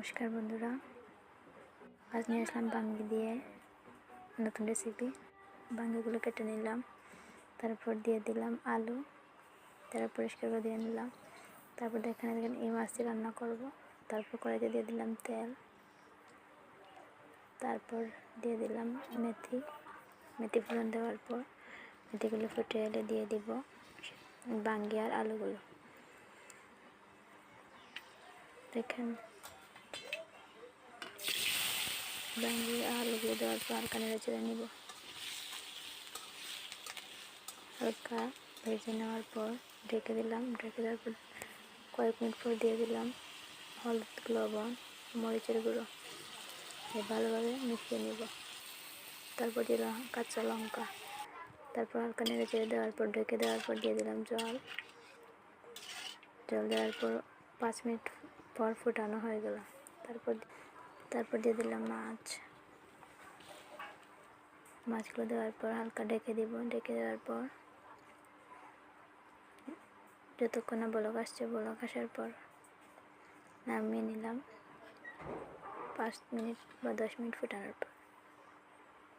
নমস্কার বন্ধুরা, আজ নিয়ে আসলাম বাঙ্গি দিয়ে নতুন রেসিপি। বাঙ্গিগুলো কেটে নিলাম, তারপর দিয়ে দিলাম আলু, তারপর পরিষ্কার করে দিয়ে নিলাম। তারপর দেখেন এই মাছটি রান্না করব। তারপর কড়াইতে দিয়ে দিলাম তেল, তারপর দিয়ে দিলাম মেথি ফোড়ন দেওয়ার পর মেথিগুলো ফুটে এলে দিয়ে দিব বাঙ্গি আর আলুগুলো। দেখেন বাঙ্গি আলুগুলো দেওয়ার পর হালকা নেড়ে চেড়ে নিব। হালকা ভেজে নেওয়ার পর ঢেকে দিলাম। ঢেকে দেওয়ার পর কয়েক মিনিট পর দিয়ে দিলাম হলুদ, লবণ, মরিচের গুঁড়ো। ভালোভাবে মিশিয়ে নিব। তারপর দিলাম কাঁচা লঙ্কা। তারপর হালকা নেড়ে চেড়ে দেওয়ার পর ঢেকে দেওয়ার পর দিয়ে দিলাম জল দেওয়ার পর 5 মিনিট পর ফুটানো হয়ে গেল। তারপর দিয়ে দিলাম মাছগুলো দেওয়ার পর হালকা ঢেকে দিব। ঢেকে দেওয়ার পর যতক্ষণ না বলক আসছে, বলক আসার পর নামিয়ে নিলাম 5 মিনিট বা 10 মিনিট ফুটানোর পর।